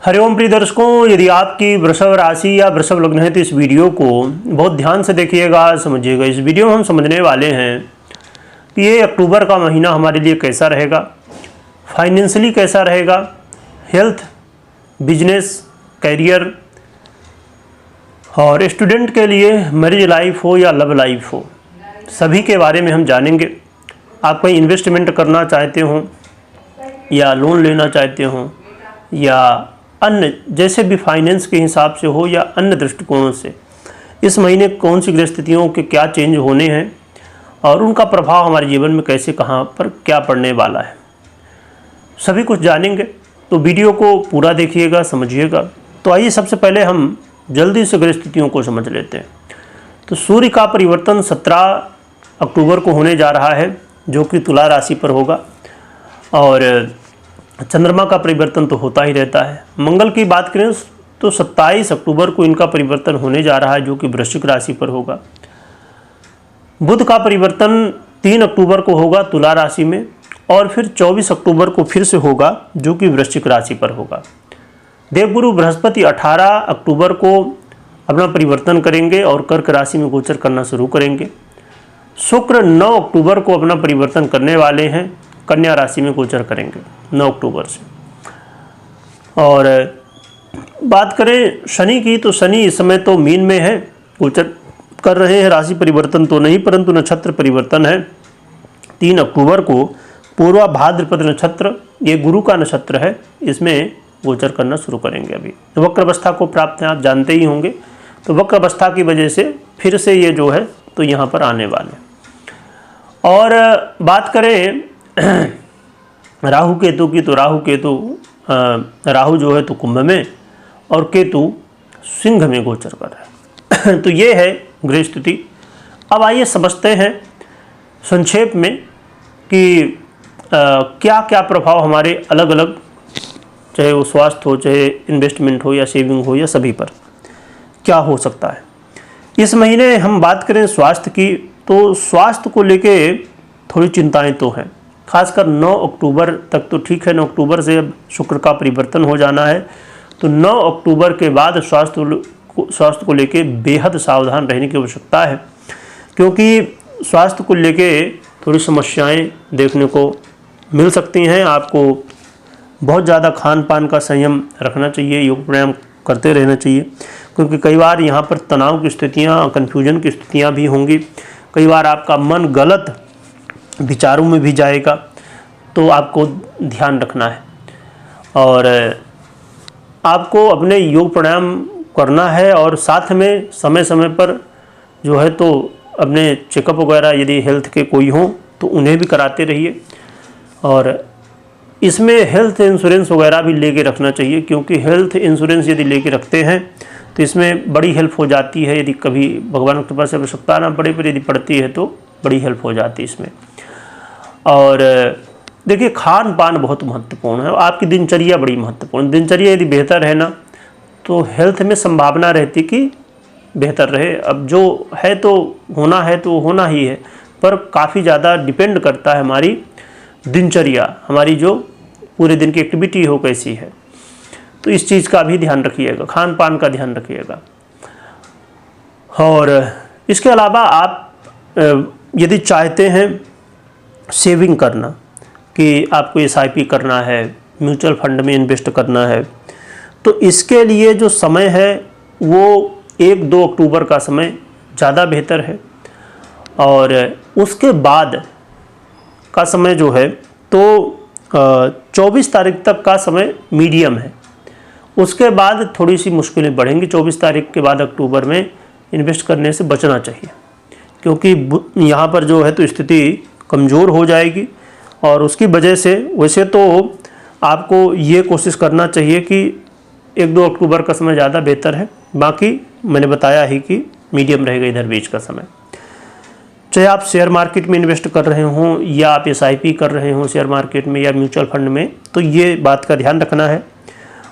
हरिओम प्रिय दर्शकों, यदि आपकी वृषभ राशि या वृषभ लग्न है तो इस वीडियो को बहुत ध्यान से देखिएगा, समझिएगा। इस वीडियो में हम समझने वाले हैं कि ये अक्टूबर का महीना हमारे लिए कैसा रहेगा, फाइनेंशियली कैसा रहेगा, हेल्थ, बिजनेस, करियर और स्टूडेंट के लिए मैरिज लाइफ हो या लव लाइफ हो, सभी के बारे में हम जानेंगे। आप कहीं इन्वेस्टमेंट करना चाहते हो या लोन लेना चाहते हो या अन्य जैसे भी फाइनेंस के हिसाब से हो या अन्य दृष्टिकोणों से, इस महीने कौन सी ग्रहस्थितियों के क्या चेंज होने हैं और उनका प्रभाव हमारे जीवन में कैसे, कहाँ पर क्या पड़ने वाला है, सभी कुछ जानेंगे। तो वीडियो को पूरा देखिएगा, समझिएगा। तो आइए सबसे पहले हम जल्दी से ग्रहस्थितियों को समझ लेते हैं। तो सूर्य का परिवर्तन 17 अक्टूबर को होने जा रहा है, जो कि तुला राशि पर होगा, और चंद्रमा का परिवर्तन तो होता ही रहता है। मंगल की बात करें तो 27 अक्टूबर को इनका परिवर्तन होने जा रहा है, जो कि वृश्चिक राशि पर होगा। बुध का परिवर्तन 3 अक्टूबर को होगा तुला राशि में, और फिर 24 अक्टूबर को फिर से होगा, जो कि वृश्चिक राशि पर होगा। देवगुरु बृहस्पति 18 अक्टूबर को अपना परिवर्तन करेंगे और कर्क राशि में गोचर करना शुरू करेंगे। शुक्र 9 अक्टूबर को अपना परिवर्तन करने वाले हैं, कन्या राशि में गोचर करेंगे 9 अक्टूबर से। और बात करें शनि की, तो शनि इस समय तो मीन में है, गोचर कर रहे हैं। राशि परिवर्तन तो नहीं, परंतु नक्षत्र परिवर्तन है। 3 अक्टूबर को पूर्वा भाद्रपद नक्षत्र, ये गुरु का नक्षत्र है, इसमें गोचर करना शुरू करेंगे। अभी वक्र अवस्था को प्राप्त है, आप जानते ही होंगे। तो वक्र अवस्था की वजह से फिर से ये जो है तो यहाँ पर आने वाले। और बात करें राहु केतु की, तो राहु जो है तो कुंभ में और केतु सिंह में गोचर कर रहा है। तो ये है गृह स्थिति। अब आइए समझते हैं संक्षेप में कि क्या क्या प्रभाव हमारे अलग अलग, चाहे वो स्वास्थ्य हो, चाहे इन्वेस्टमेंट हो या सेविंग हो, या सभी पर क्या हो सकता है। इस महीने हम बात करें स्वास्थ्य की, तो स्वास्थ्य को लेके थोड़ी चिंताएं तो हैं। खासकर 9 अक्टूबर तक तो ठीक है, 9 अक्टूबर से अब शुक्र का परिवर्तन हो जाना है। तो 9 अक्टूबर के बाद स्वास्थ्य को लेके बेहद सावधान रहने की आवश्यकता है, क्योंकि स्वास्थ्य को लेके थोड़ी समस्याएं देखने को मिल सकती हैं। आपको बहुत ज़्यादा खान पान का संयम रखना चाहिए, योग प्राणायाम करते रहना चाहिए, क्योंकि कई बार यहाँ पर तनाव की स्थितियाँ, कन्फ्यूजन की स्थितियाँ भी होंगी। कई बार आपका मन गलत विचारों में भी जाएगा, तो आपको ध्यान रखना है। और आपको अपने योग प्राणायाम करना है, और साथ में समय समय पर जो है तो अपने चेकअप वगैरह यदि हेल्थ के कोई हों तो उन्हें भी कराते रहिए। और इसमें हेल्थ इंश्योरेंस वगैरह भी लेके रखना चाहिए, क्योंकि हेल्थ इंश्योरेंस यदि लेके रखते हैं तो इसमें बड़ी हेल्प हो जाती है। यदि कभी भगवान की कृपा से आवश्यकता ना पड़े, पर यदि पड़ती है तो बड़ी हेल्प हो जाती है इसमें। और देखिए, खान पान बहुत महत्वपूर्ण है, आपकी दिनचर्या बड़ी महत्वपूर्ण। दिनचर्या यदि बेहतर है ना, तो हेल्थ में संभावना रहती कि बेहतर रहे। अब जो है तो होना ही है, पर काफ़ी ज़्यादा डिपेंड करता है हमारी दिनचर्या, हमारी जो पूरे दिन की एक्टिविटी हो कैसी है। तो इस चीज़ का भी ध्यान रखिएगा, खान पान का ध्यान रखिएगा। और इसके अलावा आप यदि चाहते हैं सेविंग करना, कि आपको SIP करना है, म्यूचुअल फंड में इन्वेस्ट करना है, तो इसके लिए जो समय है वो 1-2 अक्टूबर का समय ज़्यादा बेहतर है। और उसके बाद का समय जो है तो 24 तारीख तक का समय मीडियम है। उसके बाद थोड़ी सी मुश्किलें बढ़ेंगी। 24 तारीख के बाद अक्टूबर में इन्वेस्ट करने से बचना चाहिए, क्योंकि यहाँ पर जो है तो स्थिति कमज़ोर हो जाएगी। और उसकी वजह से वैसे तो आपको ये कोशिश करना चाहिए कि 1-2 अक्टूबर का समय ज़्यादा बेहतर है, बाकी मैंने बताया ही कि मीडियम रहेगा इधर बीच का समय। चाहे आप शेयर मार्केट में इन्वेस्ट कर रहे हों या आप SIP कर रहे हों शेयर मार्केट में या म्यूचुअल फंड में, तो ये बात का ध्यान रखना है।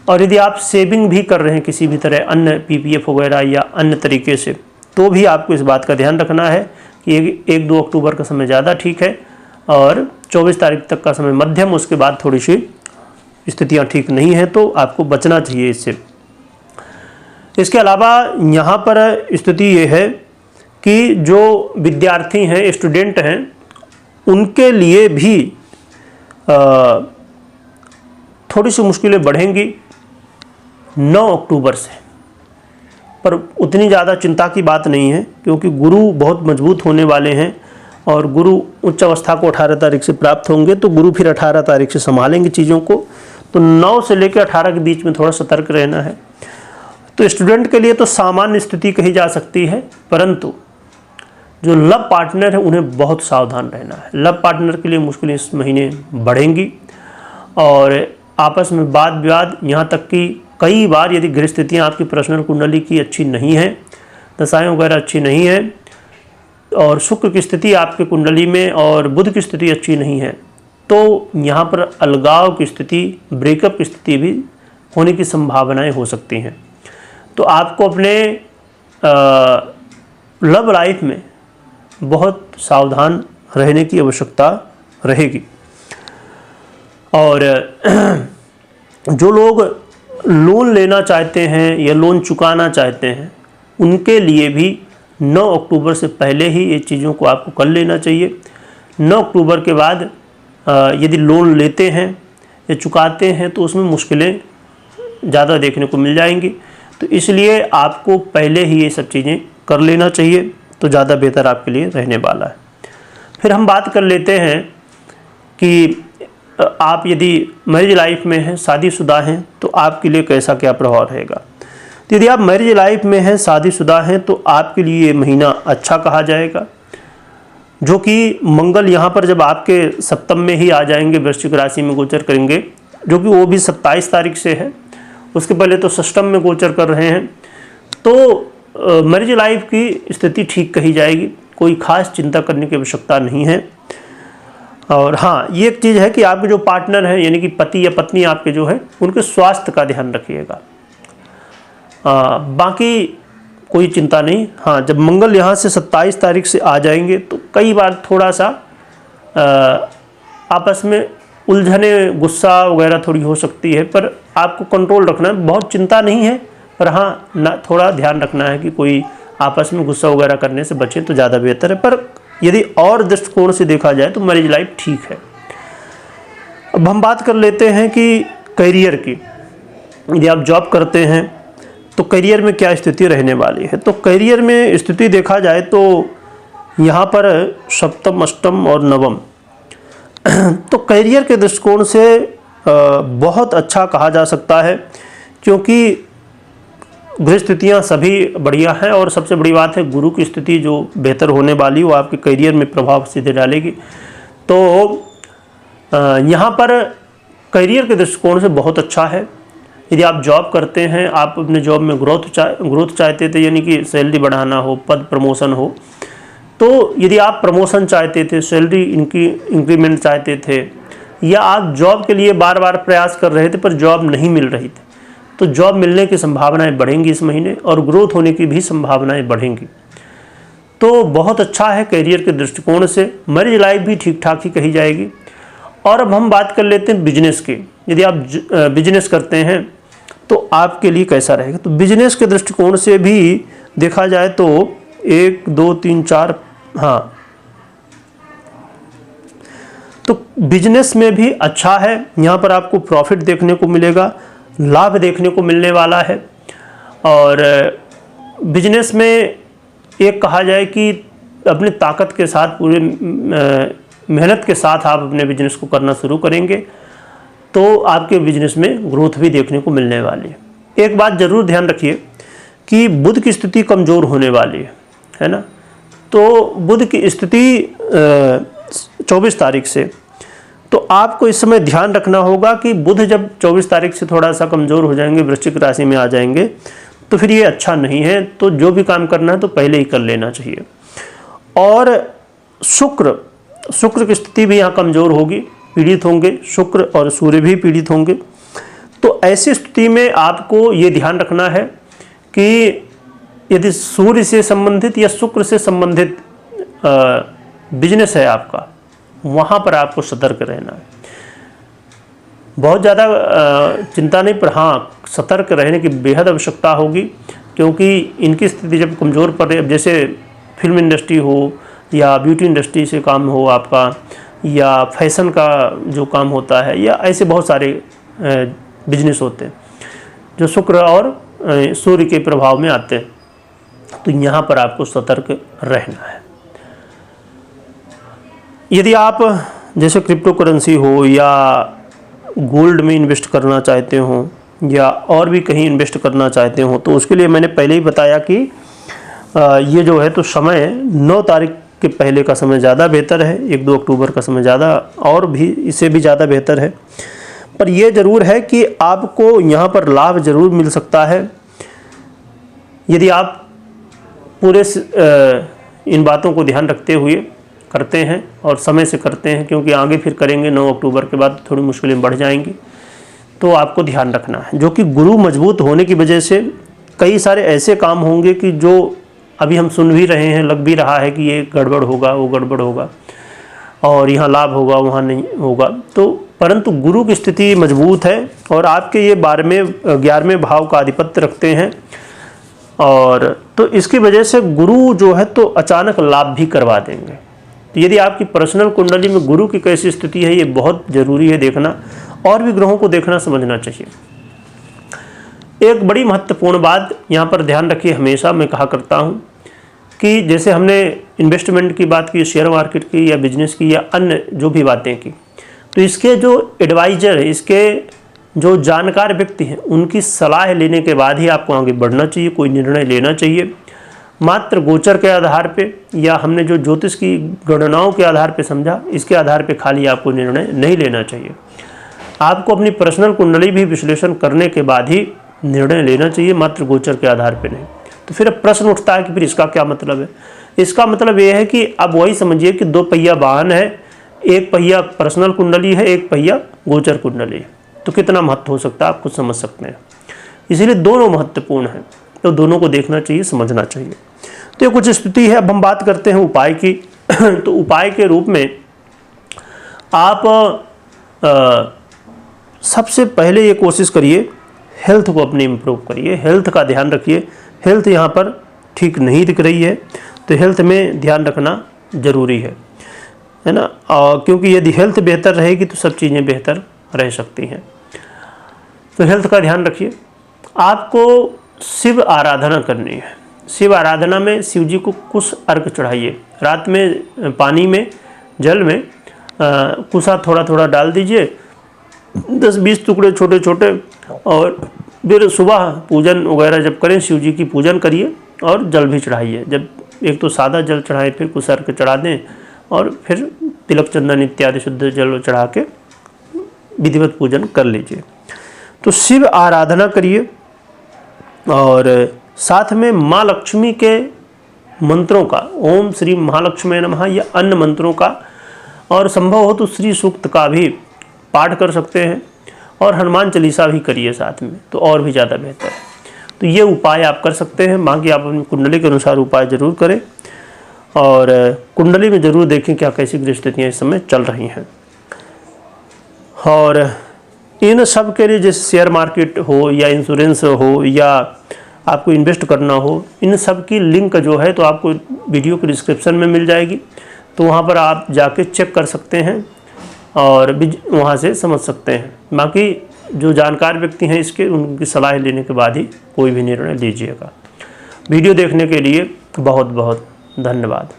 और यदि आप सेविंग भी कर रहे हैं किसी भी तरह, अन्य PPF वगैरह या अन्य तरीके से, तो भी आपको इस बात का ध्यान रखना है कि 1-2 अक्टूबर का समय ज़्यादा ठीक है और 24 तारीख तक का समय मध्यम, उसके बाद थोड़ी सी स्थितियां ठीक नहीं हैं तो आपको बचना चाहिए इससे। इसके अलावा यहाँ पर स्थिति ये है कि जो विद्यार्थी हैं, स्टूडेंट हैं, उनके लिए भी थोड़ी सी मुश्किलें बढ़ेंगी 9 अक्टूबर से, पर उतनी ज़्यादा चिंता की बात नहीं है क्योंकि गुरु बहुत मजबूत होने वाले हैं और गुरु उच्च अवस्था को 18 तारीख से प्राप्त होंगे, तो गुरु फिर 18 तारीख से संभालेंगे चीज़ों को। तो 9 से लेकर 18 के बीच में थोड़ा सतर्क रहना है। तो स्टूडेंट के लिए तो सामान्य स्थिति कही जा सकती है, परंतु जो लव पार्टनर है उन्हें बहुत सावधान रहना है। लव पार्टनर के लिए मुश्किलें इस महीने बढ़ेंगी और आपस में वाद विवाद, यहाँ तक कि कई बार यदि गृह स्थितियाँ आपकी पर्सनल कुंडली की अच्छी नहीं है, दशाएं वगैरह अच्छी नहीं है और शुक्र की स्थिति आपके कुंडली में और बुध की स्थिति अच्छी नहीं है, तो यहाँ पर अलगाव की स्थिति, ब्रेकअप की स्थिति भी होने की संभावनाएं हो सकती हैं। तो आपको अपने लव लाइफ में बहुत सावधान रहने की आवश्यकता रहेगी। और जो लोग लोन लेना चाहते हैं या लोन चुकाना चाहते हैं, उनके लिए भी 9 अक्टूबर से पहले ही ये चीज़ों को आपको कर लेना चाहिए। 9 अक्टूबर के बाद यदि लोन लेते हैं या चुकाते हैं तो उसमें मुश्किलें ज़्यादा देखने को मिल जाएंगी, तो इसलिए आपको पहले ही ये सब चीज़ें कर लेना चाहिए, तो ज़्यादा बेहतर आपके लिए रहने वाला है। फिर हम बात कर लेते हैं कि आप यदि मैरिज लाइफ में हैं, शादीशुदा हैं, तो आपके लिए कैसा क्या प्रभाव रहेगा। तो यदि आप मैरिज लाइफ में हैं, शादीशुदा हैं, तो आपके लिए ये महीना अच्छा कहा जाएगा, जो कि मंगल यहाँ पर जब आपके सप्तम में ही आ जाएंगे, वृश्चिक राशि में गोचर करेंगे, जो कि वो भी 27 तारीख से है। उसके पहले तो षष्टम में गोचर कर रहे हैं, तो मैरिज लाइफ की स्थिति ठीक कही जाएगी, कोई खास चिंता करने की आवश्यकता नहीं है। और हाँ, ये एक चीज़ है कि आपके जो पार्टनर हैं, यानी कि पति या पत्नी आपके जो है, उनके स्वास्थ्य का ध्यान रखिएगा। बाकी कोई चिंता नहीं। हाँ, जब मंगल यहाँ से 27 तारीख से आ जाएंगे तो कई बार थोड़ा सा आपस में उलझने, गुस्सा वगैरह थोड़ी हो सकती है, पर आपको कंट्रोल रखना है। बहुत चिंता नहीं है, पर हाँ ना, थोड़ा ध्यान रखना है कि कोई आपस में गुस्सा वगैरह करने से बचे तो ज़्यादा बेहतर है। पर यदि और दृष्टिकोण से देखा जाए तो मैरिज लाइफ ठीक है। अब हम बात कर लेते हैं कि करियर की। यदि आप जॉब करते हैं तो करियर में क्या स्थिति रहने वाली है। तो करियर में स्थिति देखा जाए तो यहाँ पर सप्तम, अष्टम और नवम, तो करियर के दृष्टिकोण से बहुत अच्छा कहा जा सकता है, क्योंकि गृह स्थितियाँ सभी बढ़िया हैं और सबसे बड़ी बात है गुरु की स्थिति जो बेहतर होने वाली, वो आपके करियर में प्रभाव सीधे डालेगी। तो यहाँ पर करियर के दृष्टिकोण से बहुत अच्छा है। यदि आप जॉब करते हैं, आप अपने जॉब में ग्रोथ चाहते थे, यानी कि सैलरी बढ़ाना हो, पद प्रमोशन हो, तो यदि आप प्रमोशन चाहते थे, सैलरी इंक्रीमेंट चाहते थे, या आप जॉब के लिए बार बार प्रयास कर रहे थे पर जॉब नहीं मिल रही थी, तो जॉब मिलने की संभावनाएं बढ़ेंगी इस महीने और ग्रोथ होने की भी संभावनाएं बढ़ेंगी। तो बहुत अच्छा है करियर के दृष्टिकोण से। मैरिज लाइफ भी ठीक ठाक ही कही जाएगी। और अब हम बात कर लेते हैं बिजनेस की। यदि आप बिजनेस करते हैं तो आपके लिए कैसा रहेगा। तो बिजनेस के दृष्टिकोण से भी देखा जाए तो 1, 2, 3, 4, हाँ, तो बिजनेस में भी अच्छा है। यहाँ पर आपको प्रॉफिट देखने को मिलेगा, लाभ देखने को मिलने वाला है। और बिजनेस में एक कहा जाए कि अपनी ताकत के साथ, पूरे मेहनत के साथ आप अपने बिजनेस को करना शुरू करेंगे तो आपके बिजनेस में ग्रोथ भी देखने को मिलने वाली है। एक बात ज़रूर ध्यान रखिए कि बुध की स्थिति कमज़ोर होने वाली है ना। तो बुध की स्थिति 24 तारीख से, तो आपको इस समय ध्यान रखना होगा कि बुध जब 24 तारीख से थोड़ा सा कमज़ोर हो जाएंगे, वृश्चिक राशि में आ जाएंगे, तो फिर ये अच्छा नहीं है। तो जो भी काम करना है तो पहले ही कर लेना चाहिए। और शुक्र की स्थिति भी यहाँ कमज़ोर होगी, पीड़ित होंगे, शुक्र और सूर्य भी पीड़ित होंगे। तो ऐसी स्थिति में आपको ये ध्यान रखना है कि यदि सूर्य से संबंधित या शुक्र से संबंधित बिजनेस है आपका, वहाँ पर आपको सतर्क रहना है। बहुत ज़्यादा चिंता नहीं, पर हाँ सतर्क रहने की बेहद आवश्यकता होगी, क्योंकि इनकी स्थिति जब कमज़ोर पड़ रही है, अब जैसे फिल्म इंडस्ट्री हो या ब्यूटी इंडस्ट्री से काम हो आपका, या फैशन का जो काम होता है, या ऐसे बहुत सारे बिजनेस होते हैं जो शुक्र और सूर्य के प्रभाव में आते हैं, तो यहाँ पर आपको सतर्क रहना है। यदि आप जैसे क्रिप्टो करेंसी हो या गोल्ड में इन्वेस्ट करना चाहते हो या और भी कहीं इन्वेस्ट करना चाहते हो, तो उसके लिए मैंने पहले ही बताया कि ये जो है तो समय 9 तारीख के पहले का समय ज़्यादा बेहतर है, 1-2 अक्टूबर का समय ज़्यादा और भी इससे भी ज़्यादा बेहतर है। पर यह ज़रूर है कि आपको यहाँ पर लाभ ज़रूर मिल सकता है यदि आप पूरे इन बातों को ध्यान रखते हुए करते हैं और समय से करते हैं, क्योंकि आगे फिर करेंगे 9 अक्टूबर के बाद थोड़ी मुश्किलें बढ़ जाएंगी। तो आपको ध्यान रखना है, जो कि गुरु मजबूत होने की वजह से कई सारे ऐसे काम होंगे कि जो अभी हम सुन भी रहे हैं, लग भी रहा है कि ये गड़बड़ होगा, वो गड़बड़ होगा और यहाँ लाभ होगा, वहाँ नहीं होगा। तो परंतु गुरु की स्थिति मजबूत है और आपके ये 11वें भाव का आधिपत्य रखते हैं, और तो इसकी वजह से गुरु जो है तो अचानक लाभ भी करवा देंगे। तो यदि आपकी पर्सनल कुंडली में गुरु की कैसी स्थिति है, ये बहुत ज़रूरी है देखना, और भी ग्रहों को देखना समझना चाहिए। एक बड़ी महत्वपूर्ण बात यहाँ पर ध्यान रखिए, हमेशा मैं कहा करता हूँ कि जैसे हमने इन्वेस्टमेंट की बात की, शेयर मार्केट की या बिजनेस की या अन्य जो भी बातें की, तो इसके जो एडवाइज़र है, इसके जो जानकार व्यक्ति हैं, उनकी सलाह लेने के बाद ही आपको आगे बढ़ना चाहिए, कोई निर्णय लेना चाहिए। मात्र गोचर के आधार पे या हमने जो ज्योतिष की गणनाओं के आधार पे समझा, इसके आधार पे खाली आपको निर्णय नहीं लेना चाहिए। आपको अपनी पर्सनल कुंडली भी विश्लेषण करने के बाद ही निर्णय लेना चाहिए, मात्र गोचर के आधार पे नहीं। तो फिर अब प्रश्न उठता है कि फिर इसका क्या मतलब है। इसका मतलब ये है कि अब वही समझिए कि 2 पहिया वाहन है, एक पहिया पर्सनल कुंडली है, एक पहिया गोचर कुंडली है, तो कितना महत्व हो सकता है आप खुद समझ सकते हैं। इसीलिए दोनों महत्वपूर्ण हैं, तो दोनों को देखना चाहिए, समझना चाहिए। तो ये कुछ स्थिति है। अब हम बात करते हैं उपाय की। तो उपाय के रूप में आप सबसे पहले ये कोशिश करिए, हेल्थ को अपने इम्प्रूव करिए, हेल्थ का ध्यान रखिए। हेल्थ यहाँ पर ठीक नहीं दिख रही है, तो हेल्थ में ध्यान रखना ज़रूरी है ना, क्योंकि यदि हेल्थ बेहतर रहेगी तो सब चीज़ें बेहतर रह सकती हैं। तो हेल्थ का ध्यान रखिए। आपको शिव आराधना करनी है। शिव आराधना में शिव जी को कुश अर्घ चढ़ाइए। रात में पानी में, जल में कुशा थोड़ा थोड़ा डाल दीजिए, 10-20 टुकड़े छोटे छोटे, और फिर सुबह पूजन वगैरह जब करें, शिव जी की पूजन करिए और जल भी चढ़ाइए। जब एक तो सादा जल चढ़ाएं, फिर कुश अर्घ चढ़ा दें, और फिर तिलक चंदन इत्यादि शुद्ध जल चढ़ा के विधिवत पूजन कर लीजिए। तो शिव आराधना करिए, और साथ में माँ लक्ष्मी के मंत्रों का, ओम श्री महालक्ष्मी नमः या अन्य मंत्रों का, और संभव हो तो श्री सूक्त का भी पाठ कर सकते हैं, और हनुमान चालीसा भी करिए साथ में, तो और भी ज़्यादा बेहतर है। तो ये उपाय आप कर सकते हैं। बाकी आप अपनी कुंडली के अनुसार उपाय ज़रूर करें, और कुंडली में ज़रूर देखें क्या कैसी परिस्थितियाँ इस समय चल रही हैं। और इन सब के लिए, जैसे शेयर मार्केट हो या इंश्योरेंस हो या आपको इन्वेस्ट करना हो, इन सब की लिंक जो है तो आपको वीडियो के डिस्क्रिप्शन में मिल जाएगी। तो वहाँ पर आप जाके चेक कर सकते हैं और वहाँ से समझ सकते हैं। बाकी जो जानकार व्यक्ति हैं इसके, उनकी सलाह लेने के बाद ही कोई भी निर्णय लीजिएगा। वीडियो देखने के लिए बहुत बहुत धन्यवाद।